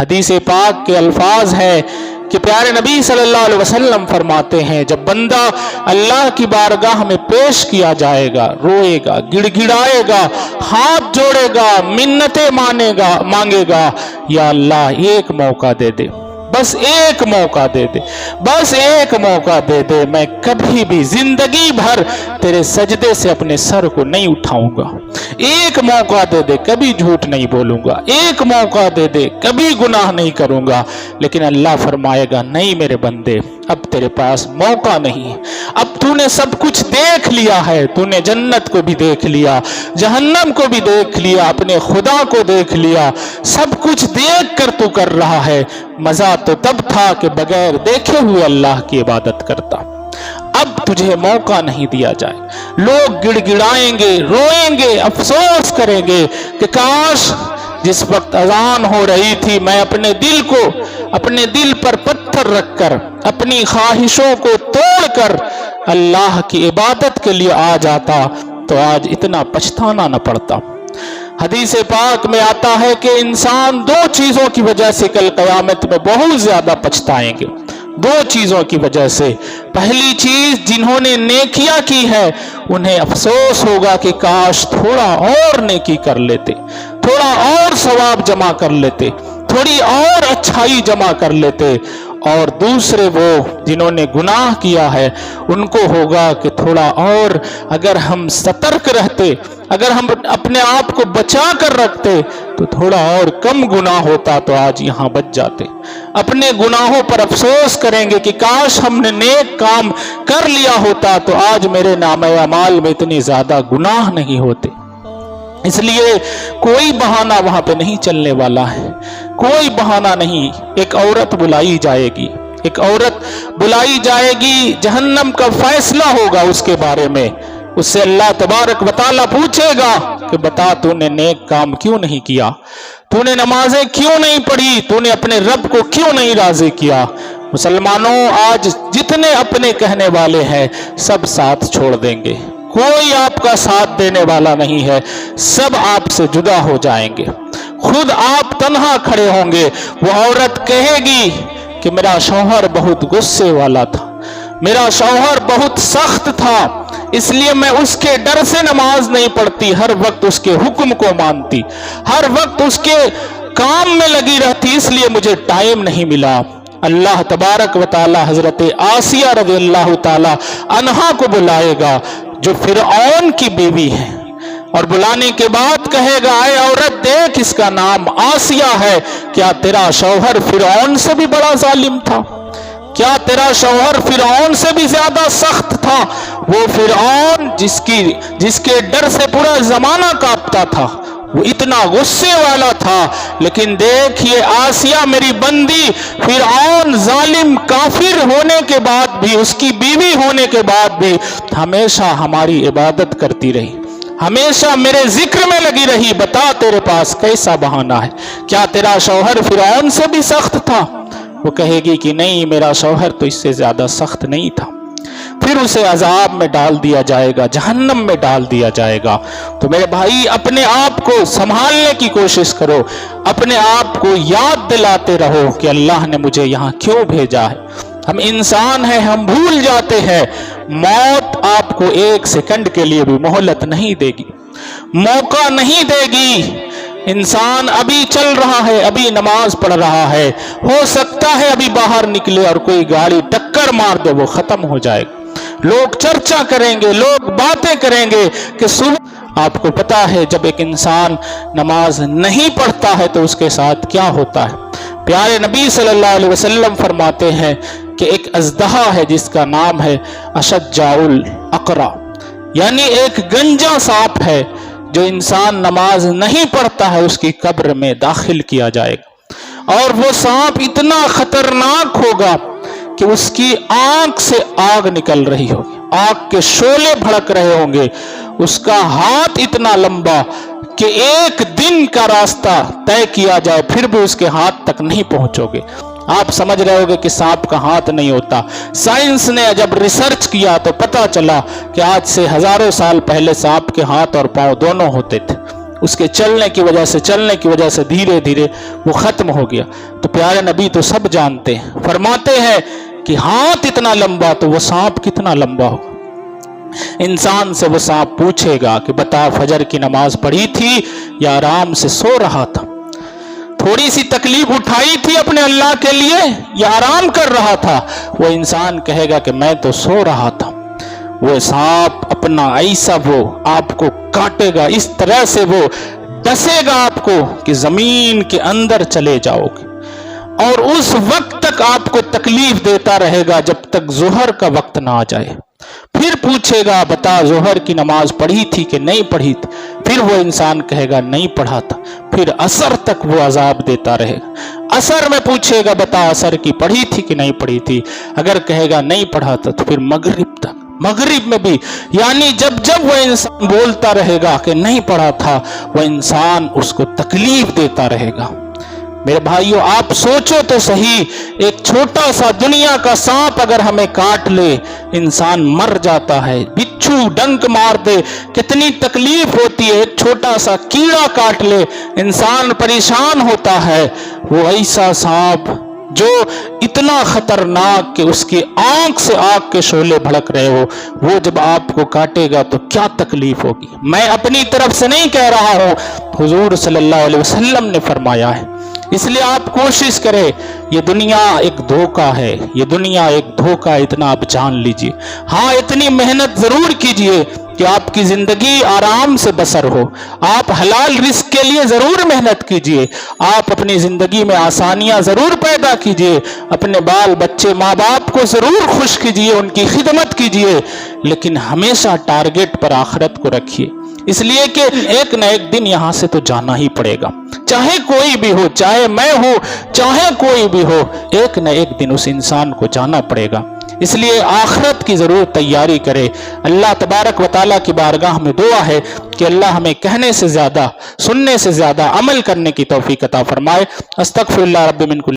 حدیث پاک کے الفاظ ہے کہ پیارے نبی صلی اللہ علیہ وسلم فرماتے ہیں جب بندہ اللہ کی بارگاہ میں پیش کیا جائے گا، روئے گا، گڑ گڑائے گا، ہاتھ جوڑے گا، منتیں مانگے گا، یا اللہ ایک موقع دے دے، بس ایک موقع دے دے، بس ایک موقع دے دے، میں کبھی بھی زندگی بھر تیرے سجدے سے اپنے سر کو نہیں اٹھاؤں گا، ایک موقع دے دے، کبھی جھوٹ نہیں بولوں گا، ایک موقع دے دے، کبھی گناہ نہیں کروں گا۔ لیکن اللہ فرمائے گا نہیں میرے بندے، اب تیرے پاس موقع نہیں، اب تو نے سب کچھ دیکھ لیا ہے، تو نے جنت کو بھی دیکھ لیا، جہنم کو بھی دیکھ لیا، اپنے خدا کو دیکھ لیا، سب کچھ دیکھ کر تو کر رہا ہے، مزہ تو تب تھا کہ بغیر دیکھے ہوئے اللہ کی عبادت کرتا، اب تجھے موقع نہیں دیا جائے۔ لوگ گڑ گڑائیں گے، روئیں گے، افسوس کریں گے کہ کاش جس وقت اذان ہو رہی تھی میں اپنے دل پر پتھر رکھ کر، اپنی خواہشوں کو توڑ کر اللہ کی عبادت کے لیے آ جاتا تو آج اتنا پچھتانا نہ پڑتا۔ حدیث پاک میں آتا ہے کہ انسان دو چیزوں کی وجہ سے کل قیامت میں بہت زیادہ پچھتائیں گے، دو چیزوں کی وجہ سے۔ پہلی چیز، جنہوں نے نیکیاں کی ہے انہیں افسوس ہوگا کہ کاش تھوڑا اور نیکی کر لیتے، تھوڑا اور ثواب جمع کر لیتے، تھوڑی اور اچھائی جمع کر لیتے۔ اور دوسرے وہ جنہوں نے گناہ کیا ہے ان کو ہوگا کہ تھوڑا اور اگر ہم سترک رہتے، اگر ہم اپنے آپ کو بچا کر رکھتے تو تھوڑا اور کم گناہ ہوتا تو آج یہاں بچ جاتے۔ اپنے گناہوں پر افسوس کریں گے کہ کاش ہم نے نیک کام کر لیا ہوتا تو آج میرے نامہ اعمال میں اتنی زیادہ گناہ نہیں ہوتے۔ اس لیے کوئی بہانہ وہاں پہ نہیں چلنے والا ہے، کوئی بہانہ نہیں۔ ایک عورت بلائی جائے گی، ایک عورت بلائی جائے گی، جہنم کا فیصلہ ہوگا اس کے بارے میں۔ اس سے اللہ تبارک و تعالیٰ پوچھے گا کہ بتا تو نے نیک کام کیوں نہیں کیا، تو نے نمازیں کیوں نہیں پڑھی، تو نے اپنے رب کو کیوں نہیں راضی کیا۔ مسلمانوں، آج جتنے اپنے کہنے والے ہیں سب ساتھ چھوڑ دیں گے، کوئی آپ کا ساتھ دینے والا نہیں ہے، سب آپ سے جدا ہو جائیں گے، خود آپ تنہا کھڑے ہوں گے۔ وہ عورت کہے گی کہ میرا شوہر بہت غصے والا تھا، میرا شوہر بہت سخت تھا، اس لیے میں اس کے ڈر سے نماز نہیں پڑھتی، ہر وقت اس کے حکم کو مانتی، ہر وقت اس کے کام میں لگی رہتی، اس لیے مجھے ٹائم نہیں ملا۔ اللہ تبارک و تعالی حضرت آسیہ رضی اللہ تعالی عنہا کو بلائے گا جو فرعون کی بیوی ہے، اور بلانے کے بعد کہے گا اے عورت دیکھ اس کا نام آسیہ ہے، کیا تیرا شوہر فرعون سے بھی بڑا ظالم تھا؟ کیا تیرا شوہر فرعون سے بھی زیادہ سخت تھا؟ وہ فرعون جس کے ڈر سے پورا زمانہ کانپتا تھا، وہ اتنا غصے والا تھا، لیکن دیکھ یہ آسیہ میری بندی فرعون ظالم کافر ہونے کے بعد بھی، اس کی بیوی ہونے کے بعد بھی ہمیشہ ہماری عبادت کرتی رہی، ہمیشہ میرے ذکر میں لگی رہی۔ بتا تیرے پاس کیسا بہانہ ہے؟ کیا تیرا شوہر فرعون سے بھی سخت تھا؟ وہ کہے گی کہ نہیں، میرا شوہر تو اس سے زیادہ سخت نہیں تھا۔ پھر اسے عذاب میں ڈال دیا جائے گا، جہنم میں ڈال دیا جائے گا۔ تو میرے بھائی اپنے آپ کو سنبھالنے کی کوشش کرو، اپنے آپ کو یاد دلاتے رہو کہ اللہ نے مجھے یہاں کیوں بھیجا ہے۔ ہم انسان ہیں، ہم بھول جاتے ہیں۔ موت آپ کو ایک سیکنڈ کے لیے بھی مہلت نہیں دے گی، موقع نہیں دے گی۔ انسان ابھی چل رہا ہے، ابھی نماز پڑھ رہا ہے، ہو سکتا ہے ابھی باہر نکلے اور کوئی گاڑی ٹکر مار دے، وہ ختم ہو جائے گا۔ لوگ چرچا کریں گے، لوگ باتیں کریں گے کہ صبح آپ کو پتا ہے جب ایک انسان نماز نہیں پڑھتا ہے تو اس کے ساتھ کیا ہوتا ہے۔ پیارے نبی صلی اللہ علیہ وسلم فرماتے ہیں کہ ایک اژدہا ہے جس کا نام ہے اشجاع الاقرع، یعنی ایک گنجا سانپ ہے، جو انسان نماز نہیں پڑھتا ہے اس کی قبر میں داخل کیا جائے گا، اور وہ سانپ اتنا خطرناک ہوگا کہ اس کی آنکھ سے آگ نکل رہی ہوگی، آگ کے شعلے بھڑک رہے ہوں گے، اس کا ہاتھ اتنا لمبا کہ ایک دن کا راستہ طے کیا جائے پھر بھی اس کے ہاتھ تک نہیں پہنچو گے۔ آپ سمجھ رہے ہوگے کہ سانپ کا ہاتھ نہیں ہوتا۔ سائنس نے جب ریسرچ کیا تو پتا چلا کہ آج سے ہزاروں سال پہلے سانپ کے ہاتھ اور پاؤں دونوں ہوتے تھے، اس کے چلنے کی وجہ سے دھیرے دھیرے وہ ختم ہو گیا۔ تو پیارے نبی تو سب جانتے ہیں، فرماتے ہیں کہ ہاتھ اتنا لمبا تو وہ سانپ کتنا لمبا ہو۔ انسان سے وہ سانپ پوچھے گا کہ بتا فجر کی نماز پڑھی تھی یا آرام سے سو رہا تھا، تھوڑی سی تکلیف اٹھائی تھی اپنے اللہ کے لیے یا آرام کر رہا تھا؟ وہ انسان کہے گا کہ میں تو سو رہا تھا۔ وہ سانپ اپنا ایسا وہ آپ کو کاٹے گا، اس طرح سے وہ ڈسے گا آپ کو کہ زمین کے اندر چلے جاؤ گے، اور اس وقت تک آپ کو تکلیف دیتا رہے گا جب تک ظہر کا وقت نہ آ جائے۔ پھر پوچھے گا بتا ظہر کی نماز پڑھی تھی کہ نہیں پڑھی تھی؟ پھر وہ انسان کہے گا نہیں پڑھا تھا۔ پھر عصر تک وہ عذاب دیتا رہے گا۔ عصر میں پوچھے گا بتا عصر کی پڑھی تھی کہ نہیں پڑھی تھی؟ اگر کہے گا نہیں پڑھا تھا تو پھر مغرب تک، مغرب میں بھی، یعنی جب وہ انسان بولتا رہے گا کہ نہیں پڑھا تھا، وہ انسان اس کو تکلیف دیتا رہے گا۔ میرے بھائیو آپ سوچو تو صحیح، ایک چھوٹا سا دنیا کا سانپ اگر ہمیں کاٹ لے انسان مر جاتا ہے، بچھو ڈنک مار دے کتنی تکلیف ہوتی ہے، ایک چھوٹا سا کیڑا کاٹ لے انسان پریشان ہوتا ہے۔ وہ ایسا سانپ جو اتنا خطرناک کہ اس کی آنکھ سے آگ کے شعلے بھڑک رہے ہو، وہ جب آپ کو کاٹے گا تو کیا تکلیف ہوگی۔ میں اپنی طرف سے نہیں کہہ رہا ہوں، حضور صلی اللہ علیہ وسلم نے فرمایا ہے۔ اس لیے آپ کوشش کریں، یہ دنیا ایک دھوکہ ہے، یہ دنیا ایک دھوکہ، اتنا آپ جان لیجئے۔ ہاں اتنی محنت ضرور کیجئے کہ آپ کی زندگی آرام سے بسر ہو، آپ حلال رزق کے لیے ضرور محنت کیجئے، آپ اپنی زندگی میں آسانیاں ضرور پیدا کیجئے، اپنے بال بچے ماں باپ کو ضرور خوش کیجئے، ان کی خدمت کیجئے، لیکن ہمیشہ ٹارگٹ پر آخرت کو رکھیے، اس لیے کہ ایک نہ ایک دن یہاں سے تو جانا ہی پڑے گا، چاہے کوئی بھی ہو، چاہے میں ہوں، چاہے کوئی بھی ہو، ایک نہ ایک دن اس انسان کو جانا پڑے گا۔ اس لیے آخرت کی ضرور تیاری کرے۔ اللہ تبارک و تعالیٰ کی بارگاہ میں دعا ہے کہ اللہ ہمیں کہنے سے زیادہ، سننے سے زیادہ عمل کرنے کی توفیق عطا فرمائے۔ استغفر اللہ رب من کل